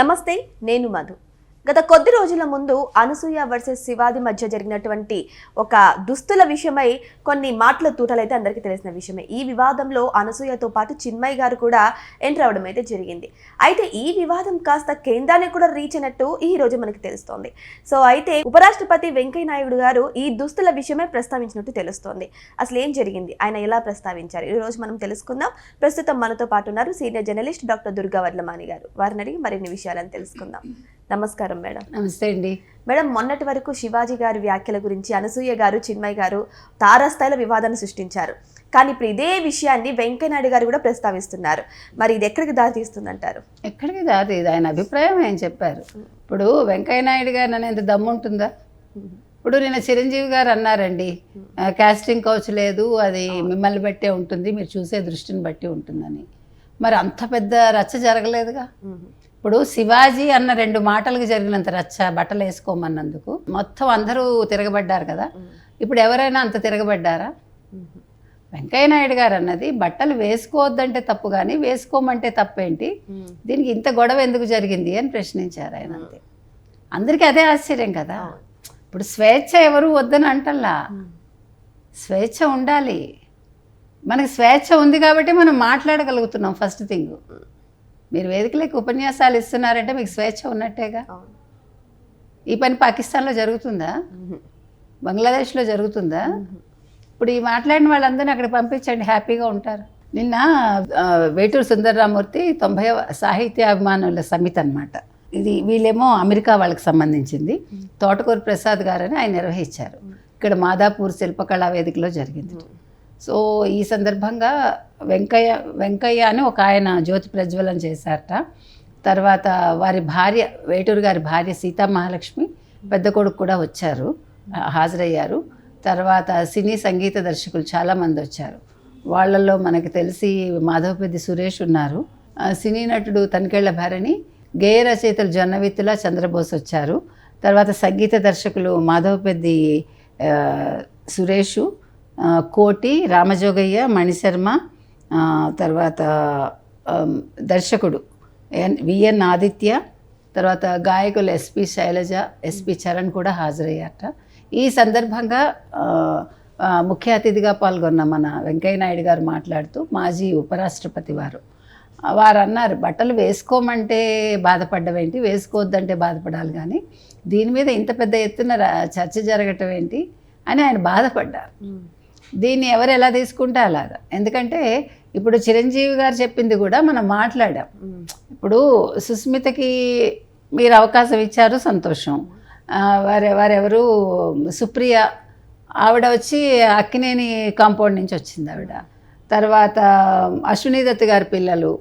నమస్తే, నేను మధు. గత కొద్ది రోజుల ముందు అనసూయ వర్సెస్ శివాజీ మధ్య జరిగినటువంటి ఒక దుస్తుల విషయమై కొన్ని మాటల తూటలైతే అందరికీ తెలిసిన విషయమే. ఈ వివాదంలో అనసూయతో పాటు చిన్మయ్ గారు కూడా ఎంటర్ అవడం అయితే జరిగింది. అయితే ఈ వివాదం కాస్త కేంద్రాన్ని కూడా రీచ్ అయినట్టు ఈ రోజు మనకి తెలుస్తోంది. సో అయితే ఉపరాష్ట్రపతి వెంకయ్య నాయుడు గారు ఈ దుస్తుల విషయమే ప్రస్తావించినట్టు తెలుస్తోంది. అసలు ఏం జరిగింది, ఆయన ఎలా ప్రస్తావించారు, ఈ రోజు మనం తెలుసుకుందాం. ప్రస్తుతం మనతో పాటు ఉన్నారు senior journalist doctor Durga Vadlamani గారు. వారిని అడిగి మరిన్ని విషయాలను తెలుసుకుందాం. నమస్కారం మేడం. నమస్తే అండి మేడం, మొన్నటి వరకు శివాజీ గారి వ్యాఖ్యల గురించి అనసూయ గారు, చిన్మయ్ గారు తారాస్థాయిలో వివాదాన్ని సృష్టించారు. కానీ ఇప్పుడు ఇదే విషయాన్ని వెంకయ్యనాయుడు గారు కూడా ప్రస్తావిస్తున్నారు. మరి ఇది ఎక్కడికి దారి తీస్తుందంటారు? ఎక్కడికి దారి, ఆయన అభిప్రాయం ఆయన చెప్పారు. ఇప్పుడు వెంకయ్యనాయుడు గారు అనేది దమ్ము ఉంటుందా? ఇప్పుడు నిన్న చిరంజీవి గారు అన్నారండి, కాస్టింగ్ కౌచ్ లేదు, అది మిమ్మల్ని బట్టే ఉంటుంది, మీరు చూసే దృష్టిని బట్టి ఉంటుందని. మరి అంత పెద్ద రచ్చ జరగలేదుగా. ఇప్పుడు శివాజీ అన్న 2 మాటలకు జరిగినంత రచ్చ, బట్టలు వేసుకోమన్నందుకు మొత్తం అందరూ తిరగబడ్డారు కదా. ఇప్పుడు ఎవరైనా అంత తిరగబడ్డారా? వెంకయ్యనాయుడు గారు అన్నది బట్టలు వేసుకోవద్దంటే తప్పు, కానీ వేసుకోమంటే తప్పేంటి, దీనికి ఇంత గొడవ ఎందుకు జరిగింది అని ప్రశ్నించారు ఆయన. అంతే, అందరికీ అదే ఆశ్చర్యం కదా. ఇప్పుడు స్వేచ్ఛ ఎవరు వద్దని అంటల్లా, స్వేచ్ఛ ఉండాలి. మనకి స్వేచ్ఛ ఉంది కాబట్టి మనం మాట్లాడగలుగుతున్నాం. ఫస్ట్ థింగ్, మీరు వేదికలకు ఉపన్యాసాలు ఇస్తున్నారంటే మీకు స్వేచ్ఛ ఉన్నట్టేగా. ఈ పని పాకిస్తాన్లో జరుగుతుందా? బంగ్లాదేశ్లో జరుగుతుందా? ఇప్పుడు ఈ మాట్లాడిన వాళ్ళందరినీ అక్కడ పంపించండి, హ్యాపీగా ఉంటారు. నిన్న వేటూరు సుందరరామూర్తి 90వ సాహిత్యాభిమానుల సమితి అన్నమాట ఇది. వీళ్ళేమో అమెరికా వాళ్ళకి సంబంధించింది. తోటకూరు ప్రసాద్ గారని ఆయన నిర్వహించారు. ఇక్కడ మాదాపూర్ శిల్పకళా వేదికలో జరిగింది. సో ఈ సందర్భంగా వెంకయ్య అని ఒక ఆయన జ్యోతి ప్రజ్వలన చేశారట. తర్వాత వారి భార్య, వేటూరు గారి భార్య సీతామహాలక్ష్మి, పెద్ద కొడుకు కూడా వచ్చారు, హాజరయ్యారు. తర్వాత సినీ సంగీత దర్శకులు చాలామంది వచ్చారు. వాళ్ళల్లో మనకు తెలిసి మాధవపెద్ది సురేష్ ఉన్నారు, సినీ నటుడు తనికెళ్ల భరణి, గేయ రచయితలు జొన్నవిత్తుల చంద్రబోస్ వచ్చారు. తర్వాత సంగీత దర్శకులు మాధవపెద్ది సురేషు, కోటి, రామజోగయ్య, మణిశర్మ, తర్వాత దర్శకుడు విఎన్ ఆదిత్య, తర్వాత గాయకులు ఎస్పి శైలజ, ఎస్పి చరణ్ కూడా హాజరయ్యారట. ఈ సందర్భంగా ముఖ్య అతిథిగా పాల్గొన్న మన వెంకయ్యనాయుడు గారు మాట్లాడుతూ, మాజీ ఉపరాష్ట్రపతి వారు అన్నారు, బట్టలు వేసుకోమంటే బాధపడ్డం ఏంటి, వేసుకోవద్దంటే బాధపడాలి, కానీ దీని మీద ఇంత పెద్ద ఎత్తున చర్చ జరగటం ఏంటి అని ఆయన బాధపడ్డారు. దీన్ని ఎవరు ఎలా తీసుకుంటే అలాగా. ఎందుకంటే ఇప్పుడు చిరంజీవి గారు చెప్పింది కూడా మనం మాట్లాడాం. ఇప్పుడు సుస్మితకి మీరు అవకాశం ఇచ్చారు, సంతోషం. వారెవరు సుప్రియ, ఆవిడ వచ్చి అక్కినేని కాంపౌండ్ నుంచి వచ్చింది ఆవిడ. తర్వాత అశ్విని దత్ గారి పిల్లలు,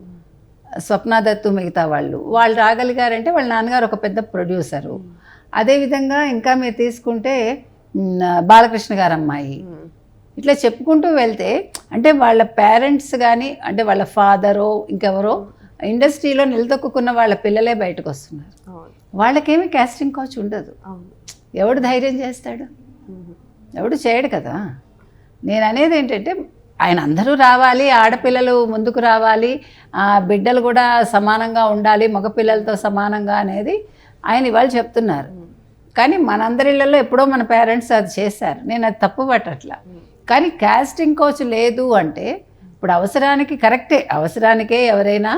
స్వప్నాదత్తు, మిగతా వాళ్ళు రాగలిగారంటే వాళ్ళ నాన్నగారు ఒక పెద్ద ప్రొడ్యూసరు. అదేవిధంగా ఇంకా మీరు తీసుకుంటే బాలకృష్ణ గారు అమ్మాయి, ఇట్లా చెప్పుకుంటూ వెళ్తే అంటే వాళ్ళ పేరెంట్స్ కానీ, అంటే వాళ్ళ ఫాదరో ఇంకెవరో ఇండస్ట్రీలో నిలదొక్కున్న వాళ్ళ పిల్లలే బయటకు వస్తున్నారు. వాళ్ళకేమీ కాస్టింగ్ కౌచ్ ఉండదు. ఎవడు ధైర్యం చేస్తాడు? ఎవడు చేయడు కదా. నేను అనేది ఏంటంటే ఆయన అందరూ రావాలి, ఆడపిల్లలు ముందుకు రావాలి, బిడ్డలు కూడా సమానంగా ఉండాలి మగపిల్లలతో సమానంగా అనేది ఆయన ఇవాళ చెప్తున్నారు. కానీ మనందరిళ్ళల్లో ఎప్పుడో మన పేరెంట్స్ అది చేశారు, నేను అది తప్పు పట్టట్లా. కానీ కాస్టింగ్ కౌచ్ లేదు అంటే ఇప్పుడు అవసరానికి కరెక్టే, అవసరానికే ఎవరైనా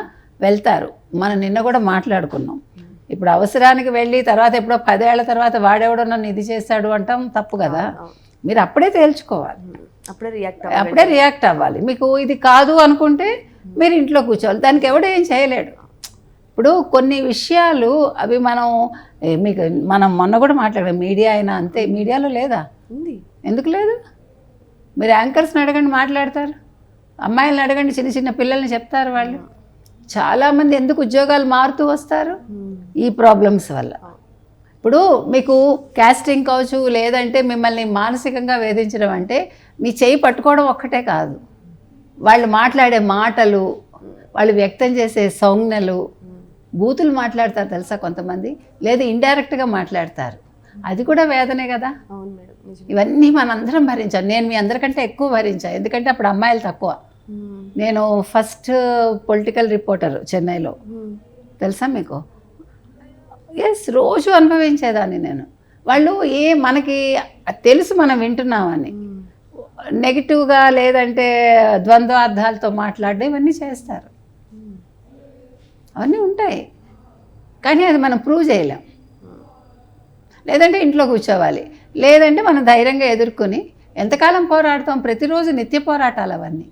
వెళ్తారు. మనం నిన్న కూడా మాట్లాడుకున్నాం. ఇప్పుడు అవసరానికి వెళ్ళి తర్వాత ఎప్పుడో 10 ఏళ్ల తర్వాత వాడెవడో నన్ను ఇది చేశాడు అంటాం, తప్పు కదా. మీరు అప్పుడే తేల్చుకోవాలి, అప్పుడే రియాక్ట్ అవ్వాలి. మీకు ఇది కాదు అనుకుంటే మీరు ఇంట్లో కూర్చోవాలి, దానికి ఎవడో ఏం చేయలేడు. ఇప్పుడు కొన్ని విషయాలు అవి మనం మొన్న కూడా మాట్లాడాం, మీడియా అయినా అంతే. మీడియాలో లేదా? ఎందుకు లేదు? మీరు యాంకర్స్ని అడగండి, మాట్లాడతారు. అమ్మాయిలను అడగండి, చిన్న చిన్న పిల్లల్ని చెప్తారు వాళ్ళు. చాలామంది ఎందుకు ఉద్యోగాలు మారుతూ వస్తారు? ఈ ప్రాబ్లమ్స్ వల్ల. ఇప్పుడు మీకు కాస్టింగ్ కౌచ్ లేదంటే మిమ్మల్ని మానసికంగా వేధించడం అంటే మీ చేయి పట్టుకోవడం ఒక్కటే కాదు, వాళ్ళు మాట్లాడే మాటలు, వాళ్ళు వ్యక్తం చేసే సంజ్ఞలు, బూతులు మాట్లాడతారు తెలుసా కొంతమంది, లేదా ఇండైరెక్ట్గా మాట్లాడతారు, అది కూడా వేదనే కదా. ఇవన్నీ మనందరం భరించాం. నేను మీ అందరికంటే ఎక్కువ భరించాను, ఎందుకంటే అప్పుడు అమ్మాయిలు తక్కువ. నేను ఫస్ట్ పొలిటికల్ రిపోర్టర్ చెన్నైలో, తెలుసా మీకు? ఎస్, రోజు అనుభవించేదాన్ని నేను. వాళ్ళు మనకి తెలుసు మనం వింటున్నామని, నెగిటివ్గా లేదంటే ద్వంద్వార్థాలతో మాట్లాడడం ఇవన్నీ చేస్తారు. అవన్నీ ఉంటాయి, కానీ అది మనం ప్రూవ్ చేయలేం. లేదంటే ఇంట్లో కూర్చోవాలి, లేదంటే మనం ధైర్యంగా ఎదుర్కొని ఎంతకాలం పోరాడతాం? ప్రతిరోజు నిత్య పోరాటాలు అవన్నీ.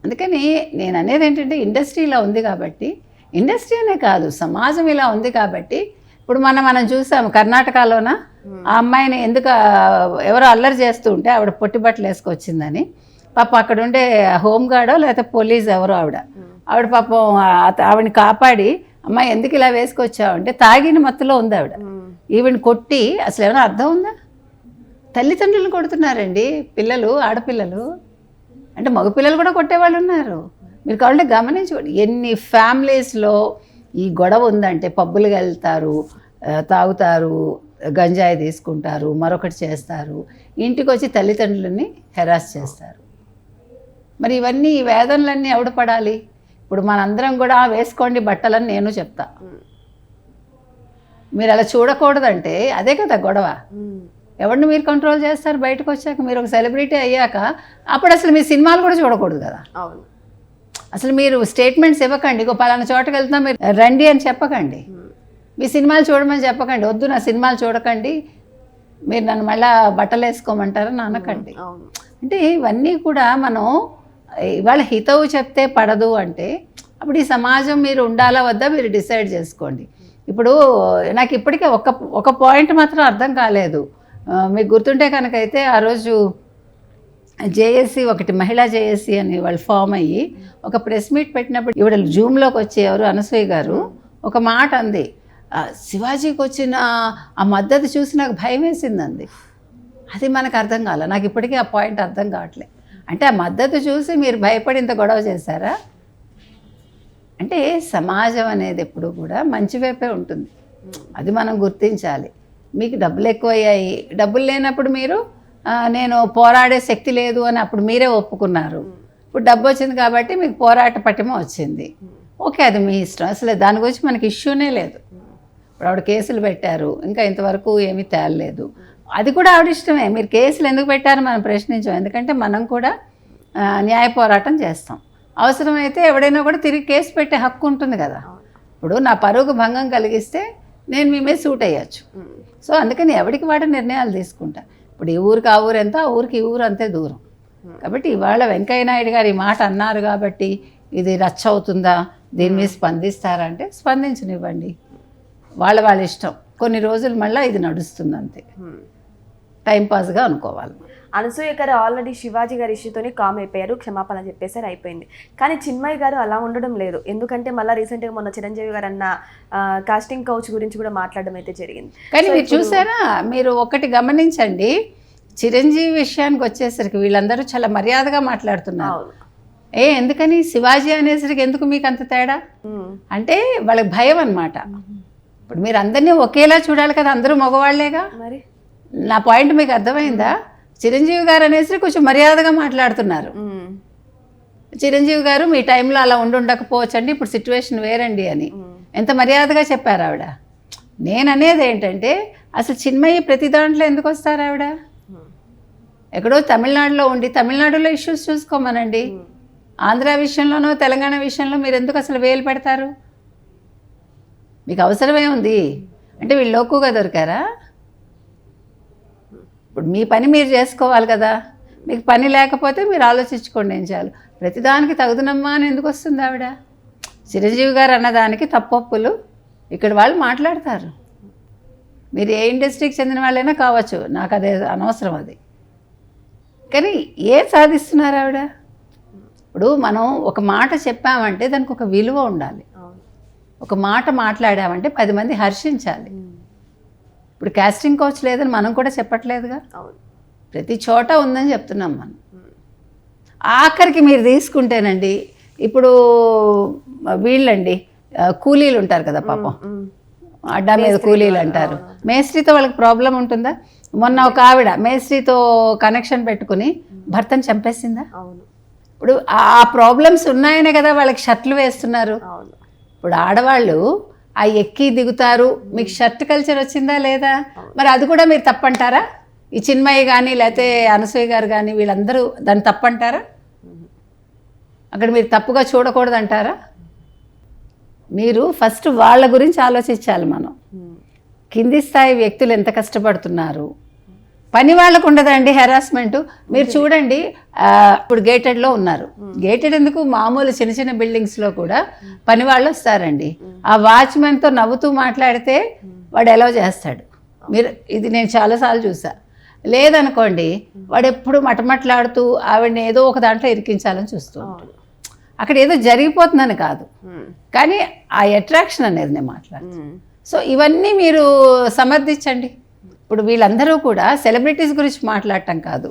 అందుకని నేను అనేది ఏంటంటే ఇండస్ట్రీ ఇలా ఉంది కాబట్టి, ఇండస్ట్రీ అనే కాదు సమాజం ఇలా ఉంది కాబట్టి, ఇప్పుడు మనం చూసాము కర్ణాటకలోన ఆ అమ్మాయిని ఎందుకు ఎవరో అల్లరి చేస్తూ ఉంటే ఆవిడ పొట్టి బట్టలు వేసుకొచ్చిందని పాపం అక్కడ ఉండే హోంగార్డో లేకపోతే పోలీస్ ఎవరో ఆవిడ పాపం ఆవిడని కాపాడి, అమ్మాయి ఎందుకు ఇలా వేసుకొచ్చావు అంటే తాగిన మత్తులో ఉంది ఆవిడ. ఈవిని కొట్టి అసలు ఏమైనా అర్థం ఉందా? తల్లిదండ్రులను కొడుతున్నారండి పిల్లలు, ఆడపిల్లలు. అంటే మగపిల్లలు కూడా కొట్టేవాళ్ళు ఉన్నారు. మీరు కావాలంటే గమనించుకోండి, ఎన్ని ఫ్యామిలీస్లో ఈ గొడవ ఉందంటే పబ్బులకు వెళ్తారు, తాగుతారు, గంజాయి తీసుకుంటారు, మరొకటి చేస్తారు, ఇంటికి వచ్చి తల్లిదండ్రులని హెరాస్ చేస్తారు. మరి ఇవన్నీ ఈ వేదనలన్నీ ఎవడు పడాలి? ఇప్పుడు మనందరం కూడా వేసుకోండి బట్టలని నేను చెప్తా, మీరు అలా చూడకూడదంటే అదే కదా గొడవ. ఎవరిని మీరు కంట్రోల్ చేస్తారు? బయటకు వచ్చాక మీరు ఒక సెలబ్రిటీ అయ్యాక అప్పుడు అసలు మీ సినిమాలు కూడా చూడకూడదు కదా. అవును, అసలు మీరు స్టేట్మెంట్స్ ఇవ్వకండి, ఇంకో పలానా చోటకి వెళ్తున్నా మీరు రండి అని చెప్పకండి, మీ సినిమాలు చూడమని చెప్పకండి, వద్దు నా సినిమాలు చూడకండి, మీరు నన్ను మళ్ళీ బట్టలు వేసుకోమంటారని అనకండి. అంటే ఇవన్నీ కూడా మనం ఇవాళ హితవు చెప్తే పడదు అంటే అప్పుడు ఈ సమాజం మీరు ఉండాలా వద్దా మీరు డిసైడ్ చేసుకోండి. ఇప్పుడు నాకు ఇప్పటికే ఒక పాయింట్ మాత్రం అర్థం కాలేదు. మీకు గుర్తుంటే కనుకైతే ఆ రోజు జేఏసీ ఒకటి మహిళా జేఏసీ అని వాళ్ళు ఫామ్ అయ్యి ఒక ప్రెస్ మీట్ పెట్టినప్పుడు ఇవిడ జూమ్లోకి వచ్చి ఎవరు అనసూయ గారు ఒక మాట అంది, శివాజీకి వచ్చిన ఆ మద్దతు చూసి నాకు భయం వేసిందంది. అది మనకు అర్థం కాలే, నాకు ఇప్పటికీ ఆ పాయింట్ అర్థం కావట్లేదు. అంటే ఆ మద్దతు చూసి మీరు భయపడి ఇంత గొడవ చేశారా? అంటే సమాజం అనేది ఎప్పుడు కూడా మంచి వైపే ఉంటుంది, అది మనం గుర్తించాలి. మీకు డబ్బులు ఎక్కువయ్యాయి, డబ్బులు లేనప్పుడు మీరు నేను పోరాడే శక్తి లేదు అని అప్పుడు మీరే ఒప్పుకున్నారు. ఇప్పుడు డబ్బు వచ్చింది కాబట్టి మీకు పోరాట పటిమ వచ్చింది, ఓకే, అది మీ ఇష్టం, అసలు దాని గురించి మనకి ఇష్యూనే లేదు. ఇప్పుడు ఆవిడ కేసులు పెట్టారు, ఇంకా ఇంతవరకు ఏమీ తేలలేదు, అది కూడా ఆవిడ ఇష్టమే. మీరు కేసులు ఎందుకు పెట్టారో మనం ప్రశ్నించాం, ఎందుకంటే మనం కూడా న్యాయ పోరాటం చేస్తాం. అవసరమైతే ఎవడైనా కూడా తిరిగి కేసు పెట్టే హక్కు ఉంటుంది కదా. ఇప్పుడు నా పరువుకు భంగం కలిగిస్తే నేను మీ మీద సూట్ అయ్యచ్చు. సో అందుకని ఎవరికి వాటి నిర్ణయాలు తీసుకుంటా. ఇప్పుడు ఈ ఊరికి ఆ ఊరు ఎంత, ఆ ఊరికి ఈ ఊరు అంతే దూరం. కాబట్టి ఇవాళ వెంకయ్య నాయుడు గారు ఈ మాట అన్నారు కాబట్టి ఇది రచ్చ అవుతుందా, దీని మీద స్పందిస్తారా అంటే స్పందించనివ్వండి, వాళ్ళ ఇష్టం. కొన్ని రోజులు మళ్ళీ ఇది నడుస్తుంది అంతే, టైంపాస్గా అనుకోవాలి. అనసూయ గారు ఆల్రెడీ శివాజీ గారి ఇష్యూతోనే కామ్ అయిపోయారు, క్షమాపణ చెప్పేసారు, అయిపోయింది. కానీ చిన్మయ్ గారు అలా ఉండడం లేదు. ఎందుకంటే మళ్ళీ రీసెంట్గా మొన్న చిరంజీవి గారు అన్న కాస్టింగ్ కౌచ్ గురించి కూడా మాట్లాడడం అయితే జరిగింది. కానీ మీరు చూసారా, మీరు ఒకటి గమనించండి, చిరంజీవి విషయానికి వచ్చేసరికి వీళ్ళందరూ చాలా మర్యాదగా మాట్లాడుతున్నారు. ఎందుకని శివాజీ అనేసరికి ఎందుకు మీకు అంత తేడా అంటే వాళ్ళకి భయం అన్నమాట. ఇప్పుడు మీరు అందరినీ ఒకేలా చూడాలి కదా, అందరూ మగవాళ్లేగా. మరి నా పాయింట్ మీకు అర్థమైందా? చిరంజీవి గారు అనేసి కొంచెం మర్యాదగా మాట్లాడుతున్నారు. చిరంజీవి గారు మీ టైంలో అలా ఉండకపోవచ్చు అండి, ఇప్పుడు సిచ్యువేషన్ వేరండి అని ఎంత మర్యాదగా చెప్పారు ఆవిడ. నేను అనేది ఏంటంటే అసలు చిన్మయ్య ప్రతి దాంట్లో ఎందుకు వస్తారు ఆవిడ? ఎక్కడో తమిళనాడులో ఉండి తమిళనాడులో ఇష్యూస్ చూసుకోమనండి. ఆంధ్ర విషయంలోనో తెలంగాణ విషయంలో మీరు ఎందుకు అసలు వేలు పెడతారు? మీకు అవసరమే ఉంది అంటే వీళ్ళు లోకుగా దొరికారా? ఇప్పుడు మీ పని మీరు చేసుకోవాలి కదా. మీకు పని లేకపోతే మీరు ఆలోచించుకోండి ఏం చేయాలి. ప్రతిదానికి తగుదనమ్మా అని ఎందుకు వస్తుంది ఆవిడ? చిరంజీవి గారు అన్నదానికి తప్పొప్పులు ఇక్కడ వాళ్ళు మాట్లాడతారు. మీరు ఏ ఇండస్ట్రీకి చెందిన వాళ్ళైనా కావచ్చు, నాకు అదే అనవసరం. అది కానీ ఏం సాధిస్తున్నారు ఆవిడ? ఇప్పుడు మనం ఒక మాట చెప్పామంటే దానికి ఒక విలువ ఉండాలి. ఒక మాట మాట్లాడామంటే 10 మంది హర్షించాలి. ఇప్పుడు కాస్టింగ్ కోచ్ లేదని మనం కూడా చెప్పట్లేదుగా, ప్రతి చోట ఉందని చెప్తున్నాం మనం. ఆఖరికి మీరు తీసుకుంటేనండి, ఇప్పుడు వీళ్ళండి కూలీలు ఉంటారు కదా పాపం, అడ్డా మీద కూలీలు అంటారు. మేస్త్రితో వాళ్ళకి ప్రాబ్లం ఉంటుందా? మొన్న ఒక ఆవిడ మేస్త్రితో కనెక్షన్ పెట్టుకుని భర్తను చంపేసిందా? ఇప్పుడు ఆ ప్రాబ్లమ్స్ ఉన్నాయనే కదా వాళ్ళకి షర్ట్లు వేస్తున్నారు. ఇప్పుడు ఆడవాళ్ళు ఆ ఎక్కి దిగుతారు, మీకు షర్ట్ కల్చర్ వచ్చిందా లేదా? మరి అది కూడా మీరు తప్పంటారా? ఈ చిన్మయ్య కానీ లేకపోతే అనసూయ గారు కానీ వీళ్ళందరూ దాన్ని తప్పంటారా? అక్కడ మీరు తప్పుగా చూడకూడదంటారా? మీరు ఫస్ట్ వాళ్ళ గురించి ఆలోచించాలి. మనం కింది స్థాయి వ్యక్తులు ఎంత కష్టపడుతున్నారు. పని వాళ్ళకు ఉండదండి హెరాస్మెంట్. మీరు చూడండి, ఇప్పుడు గేటెడ్లో ఉన్నారు. గేటెడ్ ఎందుకు, మామూలు చిన్న చిన్న బిల్డింగ్స్లో కూడా పని వాళ్ళు వస్తారండి. ఆ వాచ్మెన్తో నవ్వుతూ మాట్లాడితే వాడు ఎలా చేస్తాడు? మీరు ఇది నేను చాలాసార్లు చూసా. లేదనుకోండి, వాడు ఎప్పుడు మటమట్లాడుతూ ఆవిడని ఏదో ఒక దాంట్లో ఇరికించాలని చూస్తూ ఉంటాడు. అక్కడ ఏదో జరిగిపోతుందని కాదు, కానీ ఆ అట్రాక్షన్ అనేది నేను మాట్లాడుతాను. సో ఇవన్నీ మీరు సమర్థించండి. ఇప్పుడు వీళ్ళందరూ కూడా సెలబ్రిటీస్ గురించి మాట్లాడటం కాదు,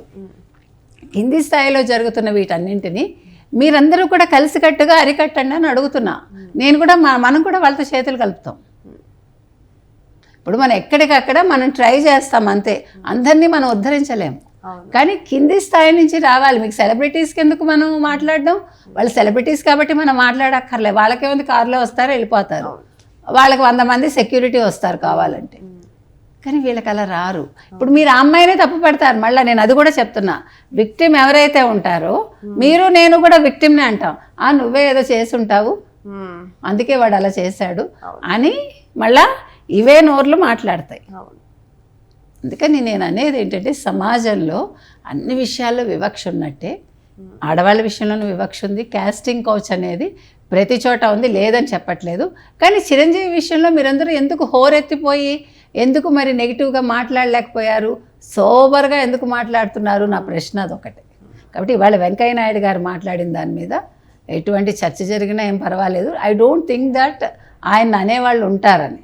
కింది స్థాయిలో జరుగుతున్న వీటన్నింటినీ మీరందరూ కూడా కలిసికట్టుగా అరికట్టండి అని అడుగుతున్నా. నేను కూడా మనం కూడా వాళ్ళతో చేతులు కలుపుతాం. ఇప్పుడు మనం ఎక్కడికక్కడ మనం ట్రై చేస్తాం అంతే, అందరినీ మనం ఉద్ధరించలేము. కానీ కింది స్థాయి నుంచి రావాలి. మీకు సెలబ్రిటీస్కి ఎందుకు మనం మాట్లాడడం? వాళ్ళు సెలబ్రిటీస్ కాబట్టి మనం మాట్లాడక్కర్లే. వాళ్ళకేముంది, కారులో వస్తారు వెళ్ళిపోతారు, వాళ్ళకి 100 మంది సెక్యూరిటీ వస్తారు కావాలంటే. కానీ వీళ్ళకి అలా రారు. ఇప్పుడు మీరు ఆ అమ్మాయినే తప్పు పడతారు. మళ్ళీ నేను అది కూడా చెప్తున్నా, విక్టిమ్ ఎవరైతే ఉంటారో మీరు నేను కూడా విక్టిమ్నే అంటాం. నువ్వే ఏదో చేసి ఉంటావు, అందుకే వాడు అలా చేశాడు అని మళ్ళా ఇవే నోర్లు మాట్లాడతాయి. అందుకని నేను అనేది ఏంటంటే, సమాజంలో అన్ని విషయాల్లో వివక్ష ఉన్నట్టే ఆడవాళ్ళ విషయంలోనూ వివక్ష ఉంది. కాస్టింగ్ కౌచ్ అనేది ప్రతి చోట ఉంది, లేదని చెప్పట్లేదు. కానీ చిరంజీవి విషయంలో మీరందరూ ఎందుకు హోరెత్తిపోయి, ఎందుకు మరి నెగిటివ్గా మాట్లాడలేకపోయారు? సోబర్గా ఎందుకు మాట్లాడుతున్నారు? నా ప్రశ్న అదొకటే. కాబట్టి ఇవాళ వెంకయ్య నాయుడు గారు మాట్లాడిన దాని మీద ఎటువంటి చర్చ జరిగినా ఏం పర్వాలేదు. ఐ డోంట్ థింక్ దట్ ఆయన అనేవాళ్ళు ఉంటారని.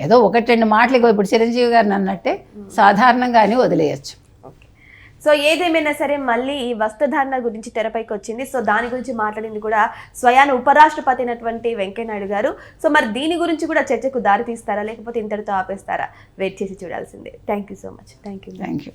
ఏదో 1-2 మాటలు ఇప్పుడు చిరంజీవి గారిని అన్నట్టే సాధారణంగానే వదిలేయచ్చు. సో ఏదేమైనా సరే మళ్ళీ ఈ వస్త్రధారణ గురించి తెరపైకి వచ్చింది. సో దాని గురించి మాట్లాడింది కూడా స్వయాన ఉపరాష్ట్రపతి అయినటువంటి వెంకయ్యనాయుడు గారు. సో మరి దీని గురించి కూడా చర్చకు దారి తీస్తారా, లేకపోతే ఇంతటితో ఆపేస్తారా? వెయిట్ చేసి చూడాల్సిందే. Thank you so much. Thank you.